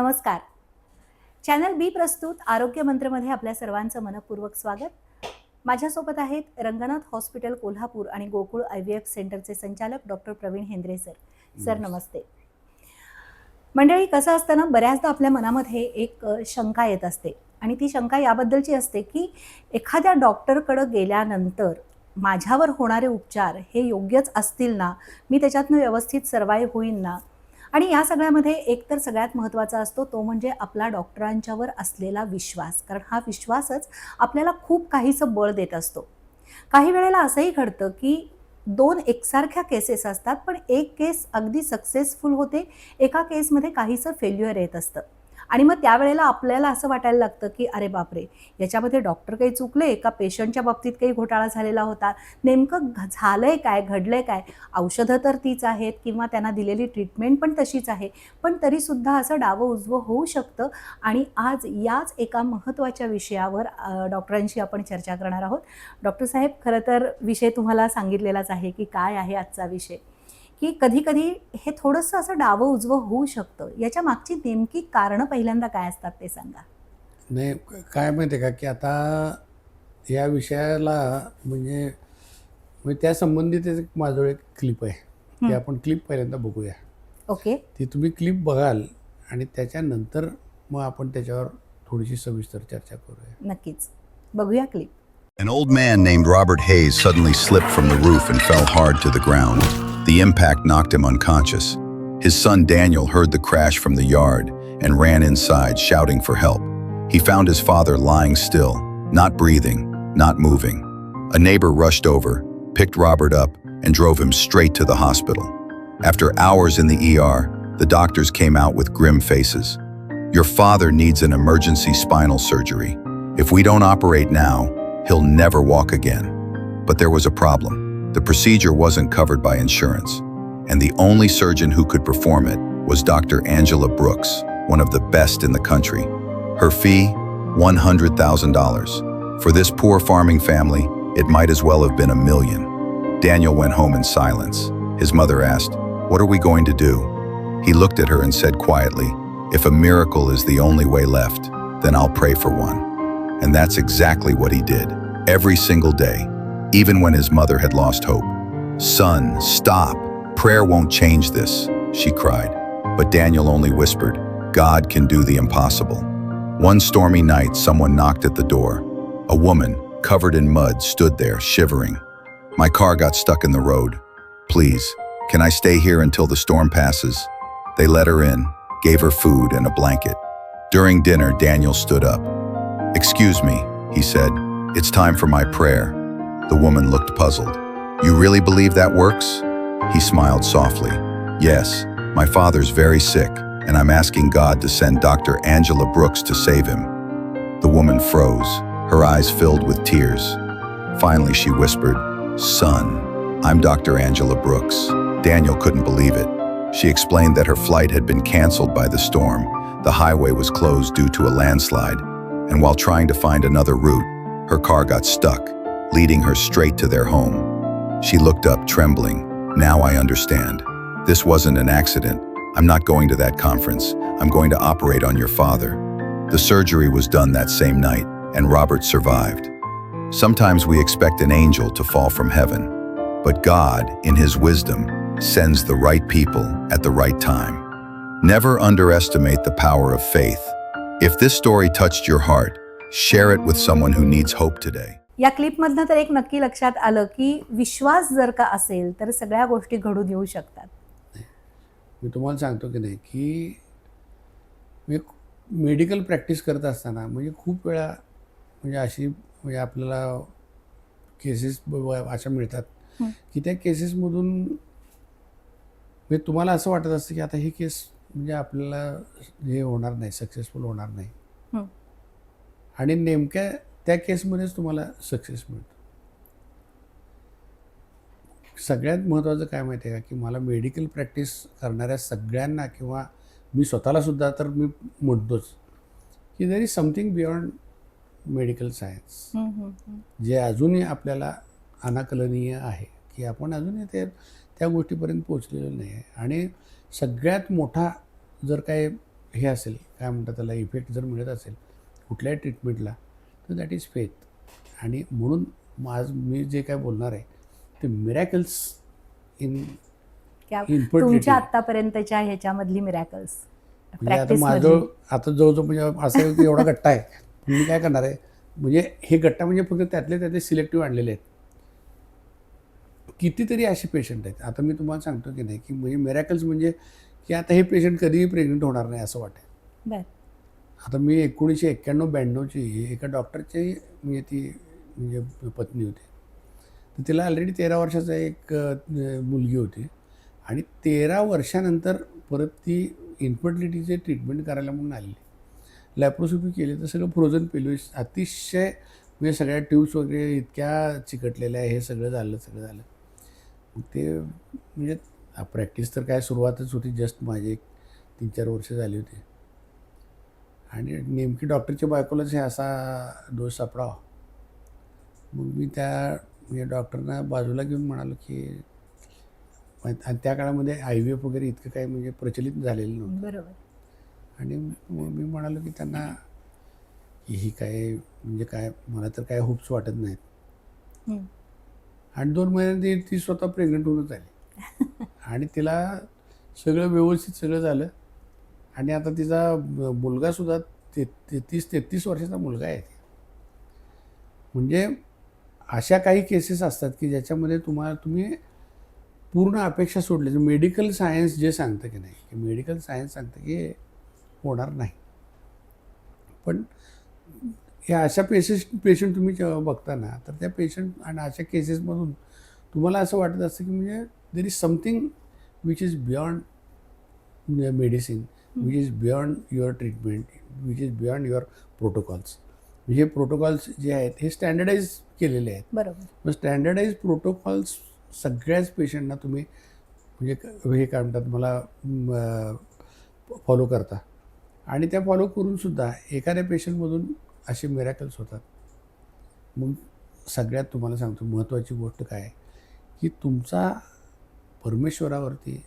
नमस्कार. चॅनल बी प्रस्तुत आरोग्य मंत्रमध्ये आपल्या सर्वांचं मनपूर्वक स्वागत. माझ्यासोबत आहेत रंगनाथ हॉस्पिटल कोल्हापूर आणि गोकुळ IVF सेंटरचे संचालक doctor Pravin Hendre sir. Sir नमस्ते. मंडळी, कसं असतं ना, बऱ्याचदा आपल्या मनामध्ये एक शंका येत असते आणि ती शंका याबद्दलची असते की एखाद्या डॉक्टरकडे गेल्यानंतर माझ्यावर होणारे उपचार हे योग्यच असतील ना, मी त्याच्यातनं व्यवस्थित सर्वाईव्ह होईन ना. आणि या सगळ्यामध्ये एकतर सगळ्यात महत्त्वाचा असतो तो म्हणजे आपला डॉक्टरांच्यावर असलेला विश्वास, कारण हा विश्वासच आपल्याला खूप काहीसं बळ देत असतो. काही वेळेला असंही घडतं की दोन एकसारख्या केसेस असतात, पण एक केस अगदी सक्सेसफुल होते, एका केसमध्ये काहीसं फेल्युअर येत असतं आणि मग त्यावेळेला आपल्याला असं वाटायला लागतं की अरे बापरे, याच्यामध्ये डॉक्टर काही चुकले का, पेशंटच्या बाबतीत काही घोटाळा झालेला होता, नेमकं झालंय काय, घडलंय काय. औषधं तर तीच आहेत किंवा त्यांना दिलेली ट्रीटमेंट पण तशीच आहे, पण तरीसुद्धा असं डावं उजवं होऊ शकतं. आणि आज याच एका महत्त्वाच्या विषयावर डॉक्टरांशी आपण चर्चा करणार आहोत. डॉक्टर साहेब, खरं तर विषय तुम्हाला सांगितलेलाच आहे की काय आहे आजचा विषय, की कधी-कधी हे थोडंसं असं डावं उजवं होऊ शकतं. याच्या मागची नेमकी कारणं पहिल्यांदा काय असतात ते सांगा. नाही, काय माहिती आहे का, की आता या विषयाला म्हणजे त्या संबंधित एक माझं एक क्लिप आहे, ती आपण क्लिप पहिल्यांदा बघूया. ओके. ती तुम्ही क्लिप बघाल आणि त्याच्यानंतर मग आपण त्याच्यावर थोडीशी सविस्तर चर्चा करूया. नक्कीच बघूया clip. An old man named Robert Hayes suddenly slipped from the roof and fell hard to the ground. The impact knocked him unconscious. His son Daniel heard the crash from the yard and ran inside, shouting for help. He found his father lying still, not breathing, not moving. A neighbor rushed over, picked Robert up, and drove him straight to the hospital. After hours in the ER, the doctors came out with grim faces. "Your father needs an emergency spinal surgery. If we don't operate now, he'll never walk again." But there was a problem. The procedure wasn't covered by insurance, and the only surgeon who could perform it was Dr. Angela Brooks, one of the best in the country. Her fee, $100,000. For this poor farming family, it might as well have been $1 million. Daniel went home in silence. His mother asked, "What are we going to do?" He looked at her and said quietly, "If a miracle is the only way left, then I'll pray for one." And that's exactly what he did, every single day, even when his mother had lost hope. "Son, stop. Prayer won't change this," she cried. But Daniel only whispered, "God can do the impossible." One stormy night, someone knocked at the door. A woman, covered in mud, stood there, shivering. "My car got stuck in the road. Please, can I stay here until the storm passes?" They let her in, gave her food and a blanket. During dinner, Daniel stood up. "Excuse me," he said. "It's time for my prayer." The woman looked puzzled. "You really believe that works?" He smiled softly. "Yes, my father's very sick, and I'm asking God to send Dr. Angela Brooks to save him." The woman froze, her eyes filled with tears. Finally, she whispered, "Son, I'm Dr. Angela Brooks." Daniel couldn't believe it. She explained that her flight had been canceled by the storm. The highway was closed due to a landslide, and while trying to find another route, her car got stuck, leading her straight to their home. She looked up, trembling. "Now I understand. This wasn't an accident. I'm not going to that conference. I'm going to operate on your father." The surgery was done that same night, and Robert survived. Sometimes we expect an angel to fall from heaven, but God, in His wisdom, sends the right people at the right time. Never underestimate the power of faith. If this story touched your heart, share it with someone who needs hope today. या क्लिपमधनं तर एक नक्की लक्षात आलं की विश्वास जर का असेल तर सगळ्या गोष्टी घडून येऊ शकतात. मी तुम्हाला सांगतो की नाही, की मी मेडिकल प्रॅक्टिस करत असताना म्हणजे खूप वेळा म्हणजे अशी म्हणजे आपल्याला केसेस अशा मिळतात की त्या केसेसमधून म्हणजे तुम्हाला असं वाटत असतं की आता ही केस म्हणजे आपल्याला हे होणार नाही, सक्सेसफुल होणार नाही, आणि नेमक्या त्या केसमध्येच तुम्हाला सक्सेस मिळतो. सगळ्यात महत्त्वाचं काय माहिती आहे का, की मला मेडिकल प्रॅक्टिस करणाऱ्या सगळ्यांना किंवा मी स्वतःलासुद्धा तर मी म्हणतोच की there is something beyond medical science, जे अजूनही आपल्याला अनाकलनीय आहे, की आपण अजूनही त्या गोष्टीपर्यंत पोचलेलो नाही आहे. आणि सगळ्यात मोठा जर काही हे असेल, काय म्हणतात त्याला, इफेक्ट जर मिळत असेल कुठल्याही ट्रीटमेंटला, तर दॅट इज फेथ. आणि म्हणून आज मी जे काय बोलणार आहे ते मिरॅकल्स इन क्या इन्फर्टिलिटी. तुमच्या आतापर्यंतच्या ह्याच्यामधली मिरॅकल्स म्हणजे आता प्रॅक्टिस माझं आता जवळजवळ म्हणजे असं आहे की एवढा गट्टा आहे, पण मी काय करणार आहे, म्हणजे हे गट्टा म्हणजे फक्त त्यातले सिलेक्टिव्ह आणलेले आहेत. कितीतरी असे पेशंट आहेत. आता मी तुम्हाला सांगतो की नाही की म्हणजे मिरॅकल्स म्हणजे की आता हे पेशंट कधीही प्रेग्नंट होणार नाही असं वाटेल. बर. आता मी 1991-92ची एका डॉक्टरची म्हणजे ती म्हणजे पत्नी होती. तर तिला ऑलरेडी 13 वर्षाचा एक मुलगी होती आणि 13 वर्षानंतर परत ती इन्फर्टिलिटीचे ट्रीटमेंट करायला म्हणून आली. लॅप्रोस्कोपी केली तर सगळं फ्रोझन पेल्विस अतिशय म्हणजे सगळ्या ट्यूब्स वगैरे इतक्या चिकटलेल्या आहे, हे सगळं झालं. मग ते म्हणजे प्रॅक्टिस तर काय सुरुवातच होती, जस्ट माझी 3-4 वर्ष झाली होती. आणि नेमकी डॉक्टरच्या बायकोलाच हे असा दोष सापडावा. मग मी त्या म्हणजे डॉक्टरना बाजूला घेऊन म्हणालो की, आणि त्या काळामध्ये IVF वगैरे इतकं काही म्हणजे प्रचलित झालेलं नव्हतं. बरोबर. आणि मग मी म्हणालो की त्यांना की ही काय म्हणजे काय, मला तर काय होप्स वाटत नाहीत. हम्म. आणि 2 महिन्यांनी ती स्वतः प्रेग्नंट होऊनच आली. आणि तिला सगळं व्यवस्थित सगळं झालं. आणि आता तिचा मुलगासुद्धा 33 वर्षाचा मुलगा आहे. म्हणजे अशा काही केसेस असतात की ज्याच्यामध्ये तुम्ही पूर्ण अपेक्षा सोडली. मेडिकल सायन्स जे सांगतं की नाही, की मेडिकल सायन्स सांगतं की हे होणार नाही. पण या अशा पेशंट तुम्ही जेव्हा बघता ना, तर त्या पेशंट आणि अशा केसेसमधून तुम्हाला असं वाटत असतं की म्हणजे there is something which is beyond medicine, which is beyond your treatment, which is beyond your protocols. हे प्रोटोकॉल्स जे आहेत हे स्टँडर्डाईज केलेले आहेत. बरोबर. मग स्टँडर्डाईज प्रोटोकॉल्स सगळ्याच पेशंटना तुम्ही म्हणजे हे काय म्हणतात मला फॉलो करता. आणि त्या फॉलो करूनसुद्धा एखाद्या पेशंटमधून असे मिरॅकल्स होतात. मग सगळ्यात तुम्हाला सांगतो महत्त्वाची गोष्ट काय आहे की तुमचा परमेश्वरावरती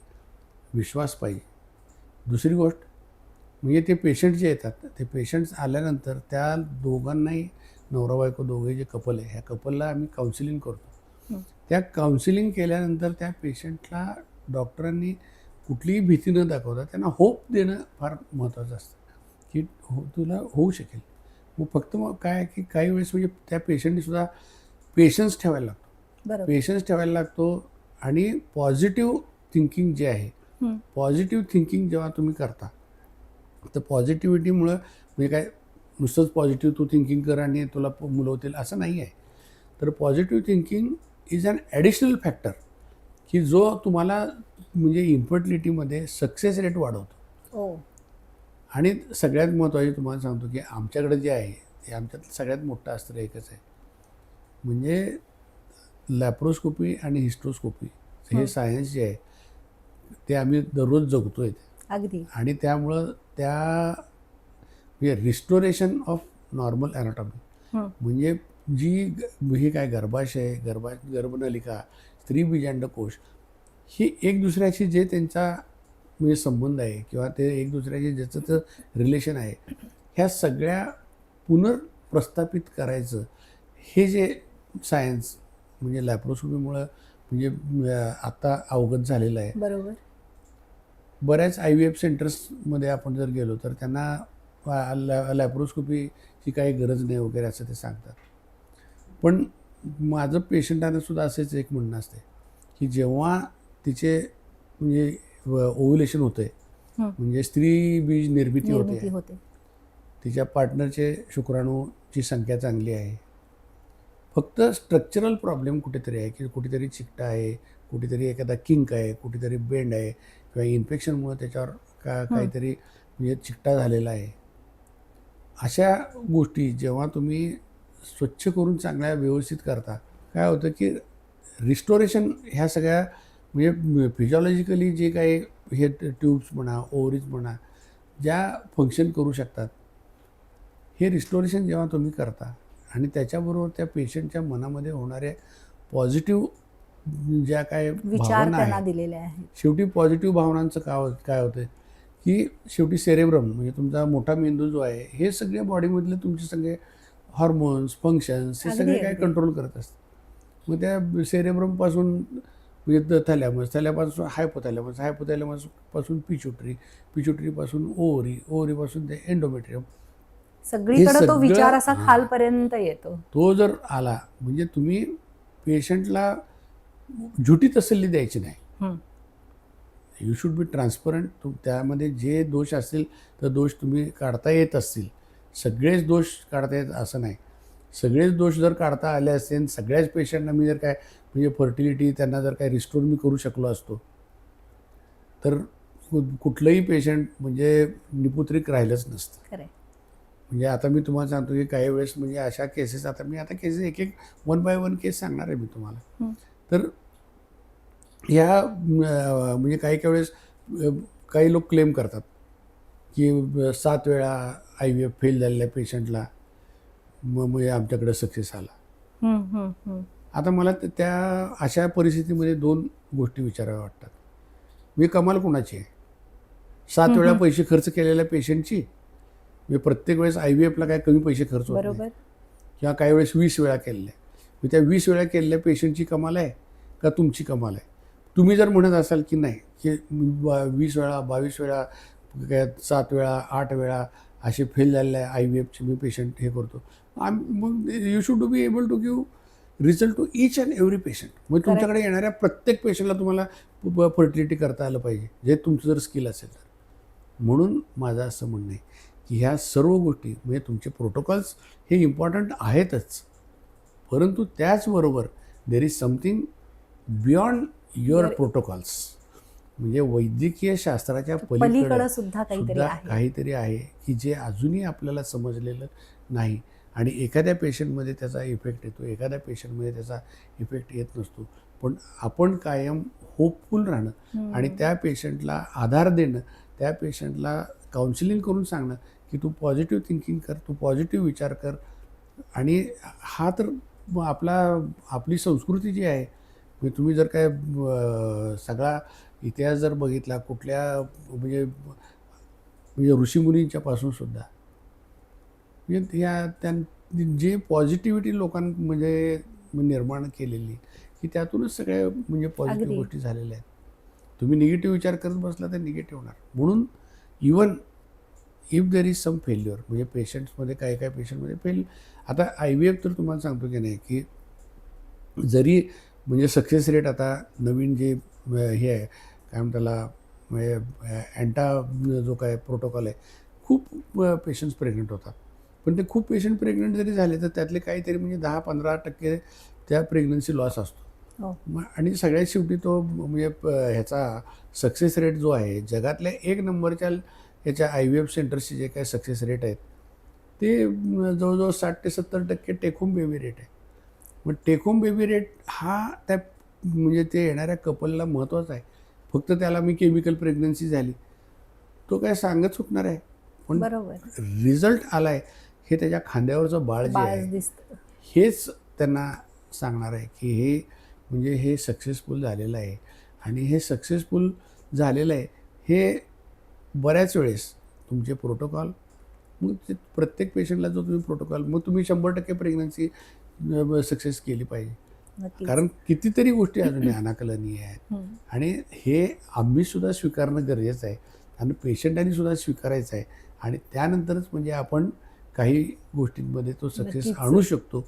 विश्वास पाहिजे. दुसरी गोष्ट म्हणजे ते पेशंट जे येतात, ते पेशंट्स आल्यानंतर त्या दोघांनाही, नवरा बायको दोघे जे कपल आहे, ह्या कपलला आम्ही काउन्सिलिंग करतो. त्या काउन्सिलिंग केल्यानंतर त्या पेशंटला डॉक्टरांनी कुठलीही भीती न दाखवता त्यांना होप देणं फार महत्त्वाचं असतं की तुला होऊ शकेल. मग फक्त मग काय आहे की काही वेळेस म्हणजे त्या पेशंटनीसुद्धा पेशन्स ठेवायला लागतो. बरोबर. पेशन्स ठेवायला लागतो. आणि पॉझिटिव्ह थिंकिंग जे आहे, पॉझिटिव्ह थिंकिंग जेव्हा तुम्ही करता, तर पॉझिटिव्हिटीमुळं म्हणजे काय नुसतंच पॉझिटिव्ह तू थिंकिंग कर आणि तुला मुलं होतील असं नाही आहे. तर positive thinking is an additional factor की जो तुम्हाला म्हणजे इन्फर्टिलिटीमध्ये सक्सेस रेट वाढवतो. आणि सगळ्यात महत्त्वाचे तुम्हाला सांगतो की आमच्याकडे जे आहे ते आमच्यात सगळ्यात मोठं अस्त्र एकच आहे, म्हणजे लॅप्रोस्कोपी आणि हिस्ट्रोस्कोपी हे सायन्स जे आहे ते आम्ही दररोज जगतो आहे. अगदी. आणि त्यामुळं त्या रिस्टोरेशन ऑफ नॉर्मल ॲनाटॉमी, म्हणजे जी हे काय गर्भाशय, गर्भनलिका, स्त्रीबीजांडकोश ही एक दुसऱ्याशी जे त्यांचा म्हणजे संबंध आहे किंवा ते एक दुसऱ्याशी ज्याचं रिलेशन आहे, ह्या सगळ्या पुनर्प्रस्थापित करायचं हे जे सायन्स म्हणजे लॅप्रोस्कोपीमुळं म्हणजे आता अवगत झालेलं आहे. बरोबर. बऱ्याच IVF सेंटर्समध्ये आपण जर गेलो तर त्यांना लॅप्रोस्कोपीची काही गरज नाही वगैरे असं ते सांगतात. पण माझं पेशंटांना सुद्धा असेच एक म्हणणं असते की जेव्हा तिचे म्हणजे ओव्युलेशन होतं आहे, म्हणजे स्त्री बीज निर्मिती होते, तिच्या पार्टनरचे शुक्राणूची संख्या चांगली आहे, फक्त स्ट्रक्चरल प्रॉब्लेम कुठेतरी आहे की कुठेतरी चिकटा आहे, कुठेतरी एखादा किंक आहे, कुठेतरी बेंड आहे किंवा इन्फेक्शनमुळे त्याच्यावर काहीतरी म्हणजे चिकटा झालेला आहे. अशा गोष्टी जेव्हा तुम्ही स्वच्छ करून चांगल्या व्यवस्थित करता, काय होतं की रिस्टोरेशन ह्या सगळ्या म्हणजे फिजिओलॉजिकली जे काही हे ट्यूब्स म्हणा, ओव्हरीज म्हणा, ज्या फंक्शन करू शकतात, हे रिस्टोरेशन जेव्हा तुम्ही करता आणि त्याच्याबरोबर त्या पेशंटच्या मनामध्ये होणारे पॉझिटिव्ह ज्या काय विचार भावना त्यांना आहेत, दिलेले आहेत. शेवटी पॉझिटिव्ह भावनांचं काय होतं की शेवटी सेरेब्रम म्हणजे तुमचा मोठा मेंदू जो आहे हे सगळे बॉडीमधले तुमचे सगळे हॉर्मोन्स फंक्शन्स हे अगदी, सगळे काय अगदी. कंट्रोल करत असतात. मग त्या सेरेब्रमपासून म्हणजे थॅलॅमसपासून हायपोथॅलॅमसपासून पिच्युटरीपासून ओव्हरीपासून ते एंडोमेट्रियम. सगळीकडे तो सगळं- विचार असा हां. खालपर्यंत येतो. तो जर आला म्हणजे तुम्ही पेशंटला झुटी तसल्ली द्यायची नाही. हं. You should B transparent. त्यामध्ये जे दोष असतील तर दोष तुम्ही काढता येत असतील. सगळेच दोष काढता येत असं नाही. सगळेच दोष जर काढता आले असतील सगळ्याच पेशंटना मी जर काय म्हणजे फर्टिलिटी त्यांना जर काय रिस्टोर मी करू शकलो असतो तर कुठलंही पेशंट म्हणजे निपुत्रिक राहिलंच नसतं. खरंय. म्हणजे आता मी तुम्हाला सांगतो की काही वेळेस म्हणजे अशा केसेस आता केसेस एक वन बाय वन केस सांगणार आहे मी तुम्हाला. हं. तर ह्या म्हणजे काही वेळेस काही लोक क्लेम करतात की 7 वेळा IVF फेल झालेल्या पेशंटला म्हणजे आमच्याकडे सक्सेस आला. हं, हं, हं. आता मला त्या अशा परिस्थितीमध्ये 2 गोष्टी विचाराव्या वाटतात. मी कमाल कोणाची आहे? 7 वेळा पैसे खर्च केलेल्या पेशंटची मी प्रत्येक वेळेस IVFला काय कमी पैसे खर्च होत नाही. बरोबर. किंवा काही वेळेस 20 वेळा केलेल्या मी त्या 20 वेळा केलेल्या पेशंटची कमाल आहे का तुमची कमाल आहे? तुम्ही जर म्हणत असाल की नाही की 20 वेळा 22 वेळा काय 7 वेळा 8 वेळा असे फेल झालेले IVFचे मी पेशंट हे करतो मग you should be able to give result to each and every patient. मग तुमच्याकडे येणाऱ्या प्रत्येक पेशंटला तुम्हाला फर्टिलिटी करता आलं पाहिजे जे तुमचं जर स्किल असेल तर. म्हणून माझं असं म्हणणं आहे की ह्या सर्व गोष्टी म्हणजे तुमचे प्रोटोकॉल्स हे इम्पॉर्टंट आहेतच परंतु त्याचबरोबर there is something beyond your protocols. म्हणजे वैद्यकीय शास्त्राच्या पलीकडे सुद्धा काहीतरी आहे की जे अजूनही आपल्याला समजलेलं नाही. आणि एखाद्या पेशंटमध्ये त्याचा इफेक्ट येतो एखाद्या पेशंटमध्ये त्याचा इफेक्ट येत नसतो. पण आपण कायम होपफुल राहणं आणि त्या पेशंटला आधार देणं त्या पेशंटला काउन्सिलिंग करून सांगणं की तू पॉझिटिव्ह थिंकिंग कर तू पॉझिटिव्ह विचार कर. आणि हा तर आपली संस्कृती जी आहे म्हणजे तुम्ही जर काय सगळा इतिहास जर बघितला कुठल्या म्हणजे ऋषीमुनींच्यापासून सुद्धा म्हणजे जे पॉझिटिव्हिटी लोकांमध्ये निर्माण केलेली की त्यातूनच सगळ्या म्हणजे पॉझिटिव्ह गोष्टी झालेल्या आहेत. तुम्ही निगेटिव्ह विचार करत बसला तर निगेटिव्ह होणार. म्हणून even if there is some failure म्हणजे पेशंट्समध्ये काही पेशंटमध्ये फेल आता IVF तर तुम्हाला सांगतो की नाही की जरी म्हणजे सक्सेस रेट आता नवीन जे हे आहे काय म्हणतात त्याला म्हणजे जो काय प्रोटोकॉल आहे खूप पेशंट्स प्रेग्नंट होतात. पण ते खूप पेशंट प्रेग्नंट जरी झाले तर त्यातले काहीतरी म्हणजे 10-15% त्या प्रेग्नन्सी लॉस असतो. आणि सगळ्यात शेवटी तो म्हणजे ह्याचा सक्सेस रेट जो आहे जगातल्या 1 नंबरच्या ह्याच्या IVF सेंटर्सचे जे काय सक्सेस रेट आहेत ते जवळजवळ 60 ते 70% टेक होम बेबी रेट आहे. मग टेक होम बेबी रेट हा त्या म्हणजे ते येणाऱ्या कपलला महत्त्वाचा आहे. फक्त त्याला मी केमिकल प्रेग्नन्सी झाली तो काय सांगत सुटणार आहे पण बरोबर रिझल्ट आलाय हे त्याच्या खांद्यावरचं बाळ जे आहे हेच त्यांना सांगणार आहे की हे म्हणजे हे सक्सेसफुल झालेलं आहे. आणि हे सक्सेसफुल झालेलं आहे हे बऱ्याच वेळेस तुमचे प्रोटोकॉल मग ते प्रत्येक पेशंटला जो तुम्ही प्रोटोकॉल मग तुम्ही 100% प्रेग्नन्सी सक्सेस केली पाहिजे. कारण कितीतरी गोष्टी अजून अनाकलनीय आहेत आणि हे आम्ही सुद्धा स्वीकारणं गरजेचं आहे आणि पेशंटांनी सुद्धा स्वीकारायचं आहे. आणि त्यानंतरच म्हणजे आपण काही गोष्टींमध्ये तो सक्सेस आणू शकतो.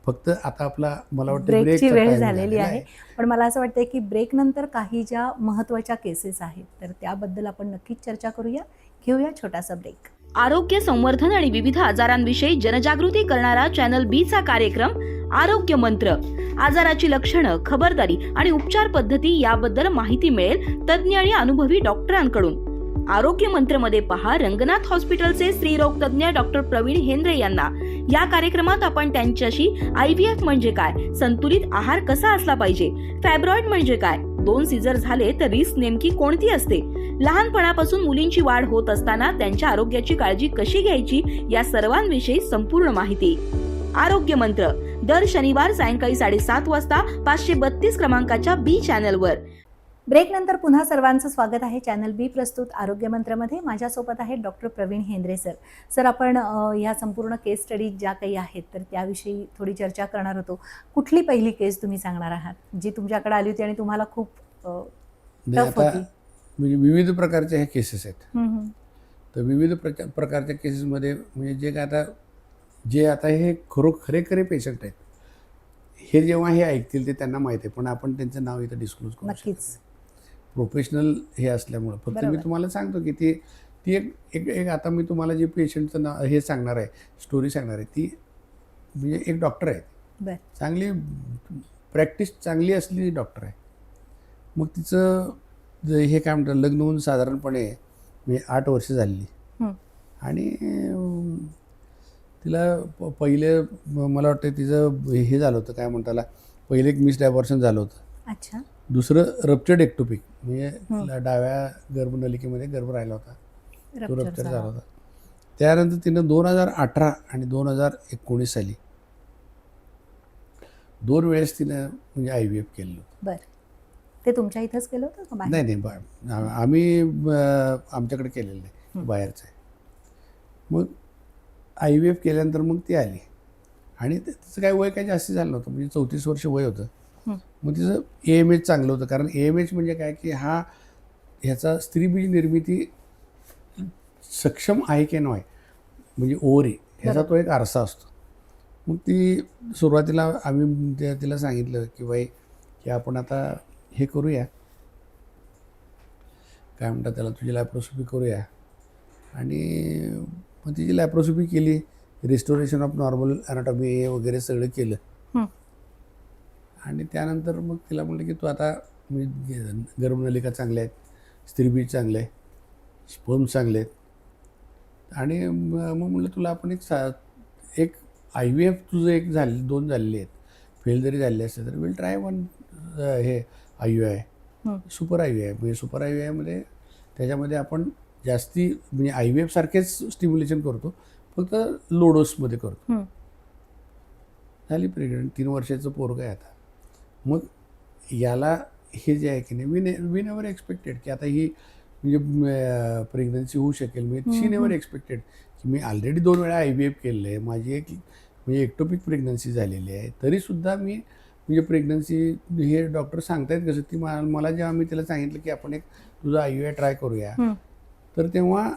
फक्त आता आपला मला वाटतं ब्रेकची वेळ झालेली आहे. पण मला असं वाटतं की ब्रेक नंतर काही ज्या महत्त्वाच्या केसेस आहेत तर त्याबद्दल आपण नक्कीच चर्चा करूया. घेऊया छोटासा ब्रेक. आरोग्य संवर्धन आणि विविध आजारांविषयी जनजागृती करणारा चॅनल B चा कार्यक्रम आरोग्य मंत्र. आजाराची लक्षणं, खबरदारी आणि उपचार पद्धती याबद्दल माहिती मिळेल तज्ज्ञ आणि अनुभवी डॉक्टरांकडून. आरोग्य मंत्रमध्ये पहा रंगनाथ हॉस्पिटलचे स्त्रीरोग तज्ज्ञ डॉक्टर प्रवीण हेंद्रे यांना. या कार्यक्रमात आपण त्यांच्याशी IVF म्हणजे काय, संतुलित आहार कसा असला पाहिजे, फॅब्रॉइड म्हणजे काय, 2 सीझर झाले तर रिस्क नेमकी कोणती असते, लहानपणापासून मुलींची वाढ होत असताना त्यांच्या आरोग्याची काळजी कशी घ्यायची या सर्वांविषयी संपूर्ण माहिती. आरोग्य मंत्र दर शनिवार सायंकाळी 7:30 वाजता 532 क्रमांकाच्या B चॅनलवर. ब्रेकनंतर पुन्हा सर्वांचं स्वागत आहे. चॅनल बी प्रस्तुत आरोग्य मंत्रमध्ये माझ्यासोबत आहेत doctor Pravin Hendre sir. Sir, आपण ह्या संपूर्ण केस स्टडी ज्या काही आहेत तर त्याविषयी थोडी चर्चा करणार होतो. कुठली पहिली केस तुम्ही सांगणार आहात जी तुमच्याकडे आली होती आणि तुम्हाला खूप नाही, टफ आता होती? म्हणजे विविध प्रकारच्या ह्या केसेस आहेत. हम्म. तर विविध प्रकारच्या केसेसमध्ये म्हणजे जे आता हे खरे पेशंट आहेत, हे जेव्हा हे ऐकतील ते त्यांना माहीत आहे, पण आपण त्यांचं नाव इथं डिस्क्लोज करू शकत नक्कीच. नाही. प्रोफेशनल हे असल्यामुळं फक्त मी बरोबर. तुम्हाला सांगतो की ती एक आता मी तुम्हाला जे पेशंटचं नाव हे सांगणार आहे, स्टोरी सांगणार आहे, ती म्हणजे एक डॉक्टर आहे, बर. चांगली प्रॅक्टिस चांगली असलेली डॉक्टर आहे. मग तिचं हे काय म्हणतात, लग्न होऊन साधारणपणे म्हणजे 8 वर्ष झालेली हम्म. आणि तिला पहिले मला वाटतं तिचं हे झालं होतं, काय म्हणताला, पहिले एक मिस्ड ॲबॉर्शन झालं होतं. अच्छा. दुसरं रप्चर्ड एक्टोपिक, म्हणजे तिला डाव्या गर्भनलिकेमध्ये गर्भ राहिला होता, तो रप्चर झाला होता. त्यानंतर तिनं 2018 आणि 2019 साली 2 वेळेस तिनं म्हणजे IVF केलेलं होतं. बर. ते तुमच्या इथंच केलं होतं का बाहेर? नाही, आम्ही आमच्याकडे केलेलं नाही, बाहेरचं आहे. मग IVF केल्यानंतर मग ती आली आणि तिचं काय वय काय जास्त झालं नव्हतं, म्हणजे 34 वर्ष वय होतं. मग तिचं AMH चांगलं होतं, कारण AMH म्हणजे काय की ह्याचा स्त्रीबीज निर्मिती सक्षम आहे की नाही, म्हणजे ओव्हरी ह्याचा तो एक आरसा असतो. मग ती सुरुवातीला आम्ही तिला सांगितलं की बाई की आपण आता हे करूया, काय म्हणतात त्याला, तुझी लॅप्रोस्कोपी करूया. आणि मग तिची लॅप्रोस्कोपी केली, रिस्टोरेशन ऑफ नॉर्मल ॲनाटॉमी वगैरे सगळं केलं. आणि त्यानंतर मग तिला म्हटलं की तू आता म्हणजे गर्भनलिका चांगल्या आहेत, स्त्रीबीज चांगलं आहे, स्पर्म चांगले आहेत, आणि मग म्हटलं तुला आपण एक IVF तुझं एक 2 झालेली आहेत, फेल जरी झालेले असते तर विल ट्राय वन हे IUI, सुपर IUI. म्हणजे सुपर IUIमध्ये त्याच्यामध्ये आपण जास्ती म्हणजे IVF सारखेच स्टिम्युलेशन करतो, फक्त लो डोसमध्ये करतो. झाली प्रेग्नंट, 3 वर्षाचं पोरगं आहे आता. मग याला हे जे आहे की नाही, वी नेवर एक्सपेक्टेड की आता ही म्हणजे प्रेग्नन्सी होऊ शकेल. म्हणजे शी नेवर एक्सपेक्टेड की मी ऑलरेडी 2 वेळा IVF केलेलं आहे, माझी एक म्हणजे एक्टोपिक प्रेग्नन्सी झालेली आहे, तरीसुद्धा मी म्हणजे प्रेग्नन्सी हे डॉक्टर सांगतायत कसं. ती मला जेव्हा मी तिला सांगितलं की आपण एक तुझा IUI ट्राय करूया, तर तेव्हा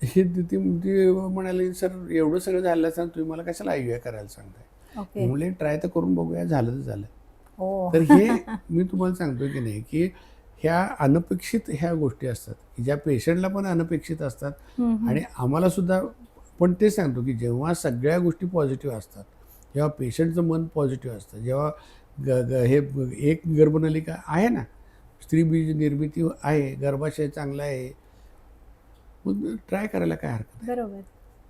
हे ती म्हणाली, सर एवढं सगळं झालं असं तुम्ही मला कशाला IUI करायला सांगताय. म्हणले ट्राय तर करून बघूया, झालं तर झालं. तर हे मी तुम्हाला सांगतोय की नाही की ह्या अनपेक्षित ह्या गोष्टी असतात की ज्या पेशंटला पण अनपेक्षित असतात आणि आम्हाला सुद्धा. पण ते सांगतो की जेव्हा सगळ्या गोष्टी पॉझिटिव्ह असतात, जेव्हा पेशंटचं मन पॉझिटिव्ह असतं, जेव्हा हे एक गर्भनलिका आहे ना, स्त्रीबीज निर्मिती आहे, गर्भाशय चांगला आहे, मग ट्राय करायला काय हरकत आहे. बरोबर.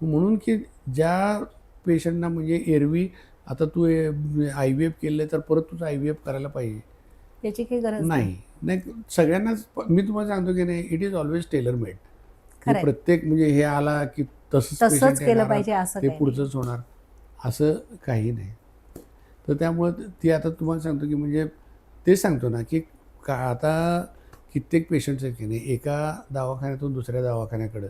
म्हणून की ज्या पेशंटना म्हणजे एरवी आता तू IVF केलं तर परत तुझं IVF करायला पाहिजे त्याची काही गरज नाही. सगळ्यांनाच मी तुम्हाला सांगतो की नाही, it is always tailor made. प्रत्येक म्हणजे हे आला की तसंच केलं पाहिजे असं ते काही पुढचंच होणार असं काही नाही. तर त्यामुळं ती आता तुम्हाला सांगतो की म्हणजे ते सांगतो ना की आता कित्येक पेशंट्स आहेत की नाही, एका दवाखान्यातून दुसऱ्या दवाखान्याकडं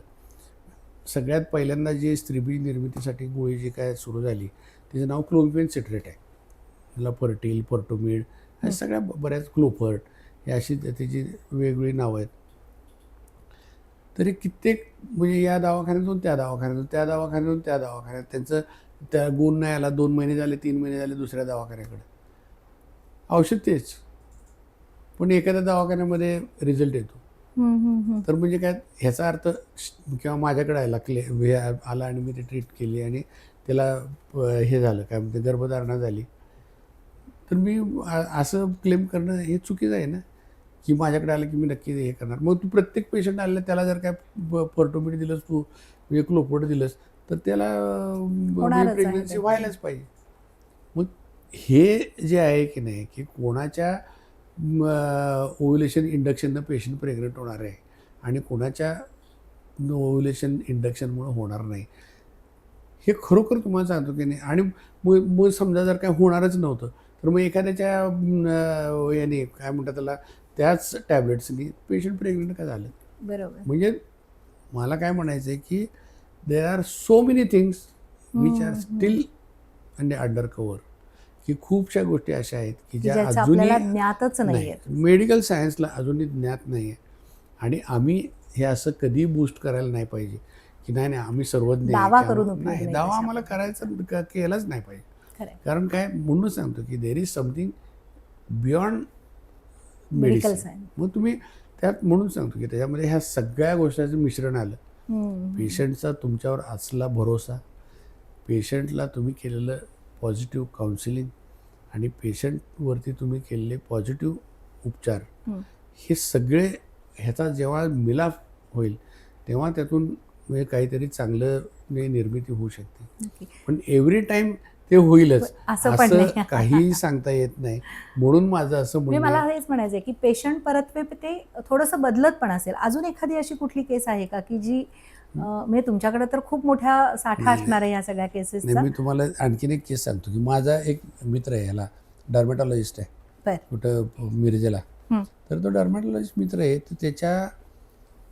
सगळ्यात पहिल्यांदा जी स्त्रीबीज निर्मितीसाठी गोळी जी काय सुरू झाली तिचं नाव क्लोमिफेन सिट्रेट आहे. त्याला पर्टील, पर्टोमिड, ह्या सगळ्या बऱ्याच, क्लोफर्ट, हे अशी त्याची वेगवेगळी नावं आहेत. तरी कित्येक म्हणजे या दवाखान्यातून त्या दवाखान्यातून, त्या दवाखान्यातून त्या दवाखान्यात, त्यांचं त्या गुण नाही आला, 2 महिने झाले, 3 महिने झाले, दुसऱ्या दवाखान्याकडे औषध तेच, पण एखाद्या दवाखान्यामध्ये रिझल्ट येतो. तर म्हणजे काय ह्याचा अर्थ, किंवा माझ्याकडे आला आणि मी ते ट्रीट केली आणि त्याला हे झालं, काय म्हणते, गर्भधारणा झाली, तर मी असं क्लेम करणं हे चुकीचं आहे ना, की माझ्याकडे आलं की मी नक्की हे करणार. मग तू प्रत्येक पेशंट आलेला त्याला जर काय पर्टोमिड दिलंस, तू म्हणजे क्लोपोड दिलंस, तर त्याला प्रेग्नन्सी व्हायलाच पाहिजे. मग हे जे आहे की नाही की कोणाच्या ओव्युलेशन इंडक्शननं पेशंट प्रेग्नंट होणार आहे आणि कोणाच्या ओव्युलेशन इंडक्शनमुळं होणार नाही, हे खरोखर तुम्हाला सांगतो की नाही. आणि मग समजा जर काय होणारच नव्हतं तर मग एखाद्याच्या याने काय म्हणतात त्याला त्याच टॅबलेट्सनी पेशंट प्रेग्नंट का झालं. बरोबर. म्हणजे मला काय म्हणायचं आहे की there are so many things which are still म्हणजे अंडर कव्हर, की खूपशा गोष्टी अशा आहेत की की ज्या ज्याचं अजूनही आपल्याला ज्ञातच नाहीये. नाही, मेडिकल सायन्सला अजूनही ज्ञात नाही आहे. आणि आम्ही हे असं कधी बूस्ट करायला नाही पाहिजे की नाही नाही आम्ही सर्वज्ञ आहे, दावा की करून आम्ही- उपयोग नाही, नाही दावा कशा आम्हाला करायचा केलाच नाही पाहिजे. खरंय. कारण काय म्हणून सांगतो की there is something beyond medical medicine. Science. मग तुम्ही त्यात म्हणून सांगतो की त्याच्यामध्ये ह्या सगळ्या गोष्टीचं मिश्रण आलं. पेशंटचा तुमच्यावर असला भरोसा, पेशंटला तुम्ही केलेलं पॉझिटिव्ह काउन्सिलिंग आणि पेशंटवरती तुम्ही केलेले पॉझिटिव्ह उपचार, हे सगळे ह्याचा जेव्हा मिलाफ होईल तेव्हा त्यातून म्हणजे काहीतरी चांगलं म्हणजे निर्मिती होऊ शकते. नक्की. पण एव्हरी टाईम ते होईलच असं पण असं नाही. काहीही सांगता येत नाही. म्हणून माझं असं म्हणजे म्हणणं मला आहे, हेच म्हणायचं आहे की पेशंट परतवे ते थोडंसं बदलत पण असेल. अजून एखादी अशी कुठली केस आहे का की जी म्हणजे तुमच्याकडे तर खूप मोठा साठा नाही, असणार आहे ह्या सगळ्या नाही केसेसचा. मी तुम्हाला आणखीन एक केस सांगतो की माझा एक मित्र आहे, ह्याला डर्मॅटॉलॉजिस्ट आहे बर. कुठं मिरजेला. तर तो डर्मॅटॉलॉजिस्ट मित्र आहे, तर त्याच्या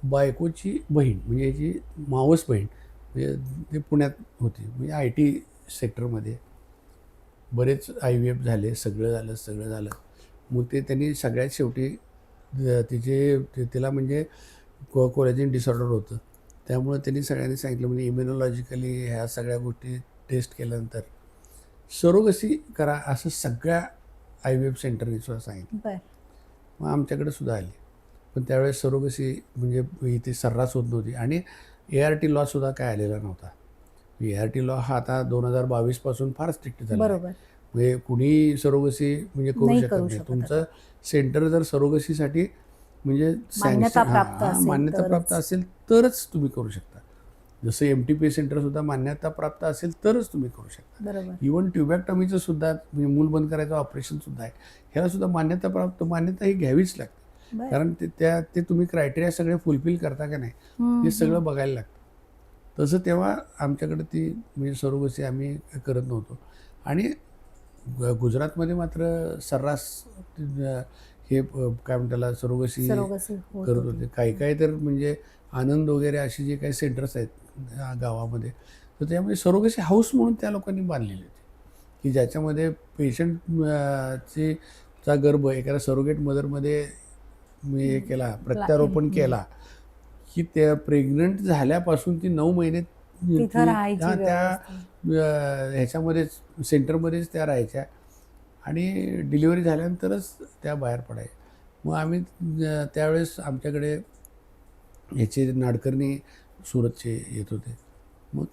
बायकोची बहीण म्हणजे याची मावस बहीण म्हणजे ते पुण्यात होती, म्हणजे IT सेक्टरमध्ये बरेच IVF झाले, सगळं झालं. मग ते त्यांनी सगळ्यात शेवटी तिला म्हणजे कोलॅजिन डिसऑर्डर होतं. त्यामुळे त्यांनी सगळ्यांनी सांगितलं म्हणजे इम्युनॉलॉजिकली ह्या सगळ्या गोष्टी टेस्ट केल्यानंतर सरोगसी करा असं सगळ्या IVF सेंटरने सुद्धा सांगितलं. बर. मग आमच्याकडे सुद्धा आली. पण त्यावेळेस सरोगसी म्हणजे इथे सर्रास होत नव्हती आणि ART लॉसुद्धा काय आलेला नव्हता. ART लॉ हा आता 2022 पासून फार स्ट्रिक्ट झाला आहे. बरोबर. म्हणजे कुणी सरोगसी म्हणजे करू नाही शकत करू नाही. शकत तुमचं सेंटर जर सरोगसीसाठी म्हणजे मान्यताप्राप्त असेल मान्यताप्राप्त तरच. असेल तरच तुम्ही करू शकता. जसं MTP सेंटरसुद्धा मान्यताप्राप्त असेल तरच तुम्ही करू शकता. बरोबर. इवन ट्युबॅक्टॉमीचं सुद्धा म्हणजे मूल बंद करायचं ऑपरेशनसुद्धा आहे, ह्याला सुद्धा मान्यता ही घ्यावीच लागते. बर. कारण ते तुम्ही क्रायटेरिया सगळे फुलफिल करता का नाही हे सगळं बघायला लागतं. तसं तेव्हा आमच्याकडे ती म्हणजे सरोगसी आम्ही करत नव्हतो. आणि गुजरातमध्ये मात्र सर्रास हे काय म्हणतात त्याला सरोगसी सरोगसी होत करत होती. होते. काही तर म्हणजे आनंद वगैरे अशी जे काही सेंटर्स आहेत गावामध्ये, तर त्यामध्ये सरोगसी हाऊस म्हणून त्या लोकांनी बांधलेली होती की ज्याच्यामध्ये पेशंट चा गर्भ एखाद्या सरोगेट मदरमध्ये मी हे केला, प्रत्यारोपण केला की त्या प्रेग्नंट झाल्यापासून ती 9 महिने तिथं राहायची त्या व्यवस्था. ह्याच्यामध्येच सेंटरमध्येच त्या राहायच्या आणि डिलिव्हरी झाल्यानंतरच त्या बाहेर पडायच्या. मग आम्ही त्यावेळेस आमच्याकडे ह्याचे नाडकर्णी सुरतचे येत होते. मग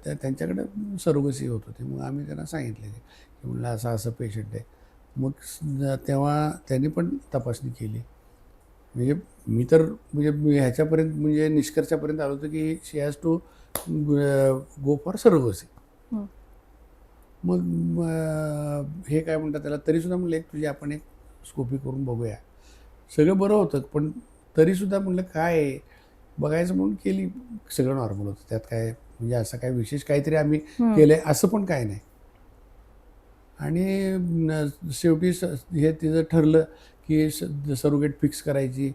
त्यांच्याकडे सरोगसी होत होती. मग आम्ही त्यांना सांगितलं की म्हणलं असं असं पेशंट आहे. मग तेव्हा त्यांनी पण तपासणी केली. म्हणजे मी तर म्हणजे ह्याच्यापर्यंत म्हणजे निष्कर्षापर्यंत आलो होतो की she has to go for surrogacy. मग हे काय म्हणतात त्याला, तरीसुद्धा म्हणलं एक तुझी आपण एक स्कोपी करून बघूया. सगळं बरं होतं पण तरीसुद्धा म्हणलं काय आहे बघायचं म्हणून केली. सगळं नॉर्मल होतं, त्यात काय म्हणजे असं काय विशेष काहीतरी आम्ही केलं आहे असं पण काय नाही. आणि शेवटी हे तिचं ठरलं की सरोगेट फिक्स करायची,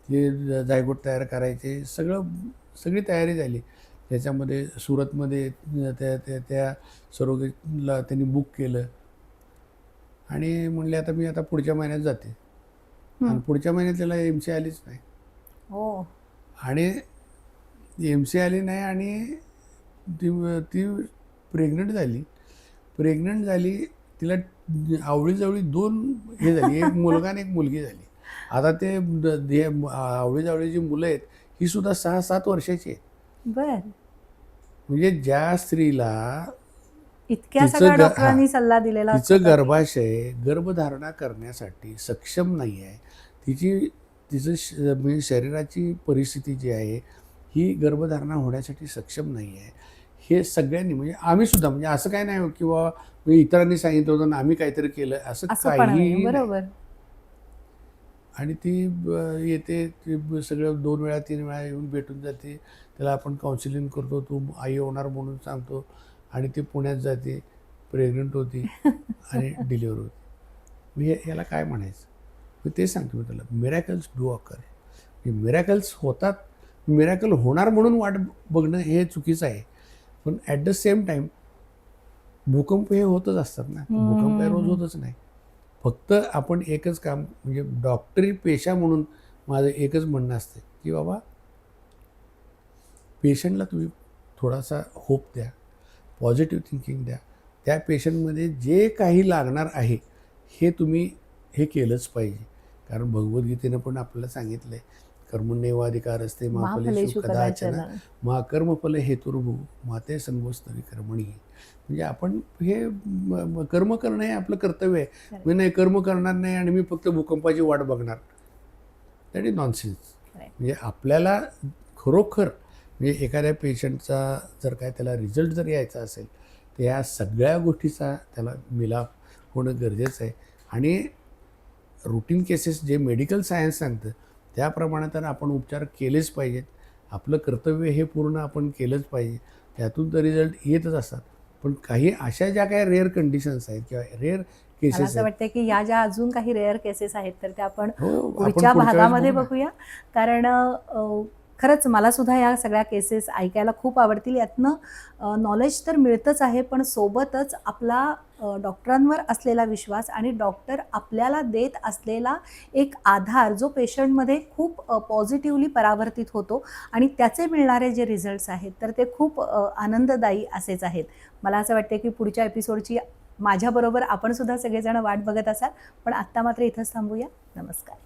ते जायगोट तयार करायचे, सगळी तयारी झाली. त्याच्यामध्ये सुरतमध्ये त्या सरोगेटला त्यांनी बुक केलं आणि म्हणले आता मी पुढच्या महिन्यात जाते. आणि पुढच्या महिन्यात त्याला MC आलीच नाही. हो. आणि MC आली नाही आणि ती प्रेग्नंट झाली. तिला आवळीजवळी 2 हे झाली, एक मुलगा आणि एक मुलगी झाली. आता ते आवळीजवळी जी मुलं आहेत ही सुद्धा 6-7 वर्षाची आहेत. बर. म्हणजे ज्या स्त्रीला इतक्या सगळ्या डॉक्टरांनी सल्ला दिलेला तिचं गर्भाशय गर्भधारणा करण्यासाठी सक्षम नाही आहे, तिचं म्हणजे शरीराची परिस्थिती जी आहे ही गर्भधारणा होण्यासाठी सक्षम नाही आहे, हे सगळ्यांनी म्हणजे आम्ही सुद्धा म्हणजे असं काय नाही किंवा इतरांनी सांगितलं होतं आम्ही काहीतरी केलं असं काही. बरोबर. आणि ती येते, ती सगळं 2 वेळा 3 वेळा येऊन भेटून जाते. त्याला आपण काउन्सिलिंग करतो, तू आई होणार म्हणून सांगतो आणि ती पुण्यात जाते, प्रेग्नंट होती आणि डिलिव्हर होती. म्हणजे याला काय म्हणायचं. मी तेच सांगतो मी तुला, मिरॅकल्स डू अकर. मिरॅकल्स होतात, मिरॅकल होणार म्हणून वाट बघणं हे चुकीचं आहे. पण ॲट द सेम टाईम भूकंप हे होतच असतात ना, भूकंप हे रोज होतच नाही. फक्त आपण एकच काम म्हणजे डॉक्टरी पेशा म्हणून माझं एकच म्हणणं असतं की बाबा पेशंटला तुम्ही थोडासा होप द्या, पॉझिटिव्ह थिंकिंग द्या. त्या पेशंटमध्ये जे काही लागणार आहे हे तुम्ही हे केलंच पाहिजे. कारण भगवद्गीतेनं पण आपल्याला सांगितलं आहे, कर्मण्येवाधिकार असते मा फलेषु कदाचन मा कर्मफल हेतुर्भू माते संगोस्तवी कर्मणी. म्हणजे आपण हे कर्म करणं हे आपलं कर्तव्य आहे. मी नाही कर्म करणार नाही आणि मी फक्त भूकंपाची वाट बघणार, दॅट इज नॉनसेन्स. म्हणजे आपल्याला खरोखर म्हणजे एखाद्या पेशंटचा जर काय त्याला रिझल्ट जर यायचा असेल तर या सगळ्या गोष्टीचा त्याला मिलाप होणं गरजेचं आहे. आणि रुटीन केसेस जे मेडिकल सायन्स सांगतं त्याप्रमाणे तर आपण उपचार केलेच पाहिजेत. आपलं कर्तव्य हे पूर्ण आपण केलंच पाहिजे. त्यातून तर रिझल्ट येतच असतात. पण काही अशा ज्या काही रेअर कंडिशन्स आहेत किंवा रेअर मला केसेस असं आहेत, वाटतं की या ज्या अजून काही रेअर केसेस आहेत तर त्या आपण हो, आपण पुढच्या पुढच्या भागामध्ये वेळेस बघू ना. बघूया. कारण खरंच मला सुद्धा या सगळ्या केसेस ऐकायला खूप आवडतील. यातनं नॉलेज तर मिळतंच आहे, पण सोबतच आपला डॉक्टरांवर असलेला विश्वास आणि डॉक्टर आपल्याला देत असलेला एक आधार जो पेशंटमध्ये खूप पॉझिटिव्हली परावर्तित होतो आणि त्याचे मिळणारे जे रिझल्ट्स आहेत तर ते खूप आनंददायी असेच आहेत. मला असं वाटतं की पुढच्या एपिसोडची माझ्याबरोबर आपण सुद्धा सगळेजण वाट बघत असाल. पण आत्ता मात्र इथंच थांबूया. नमस्कार.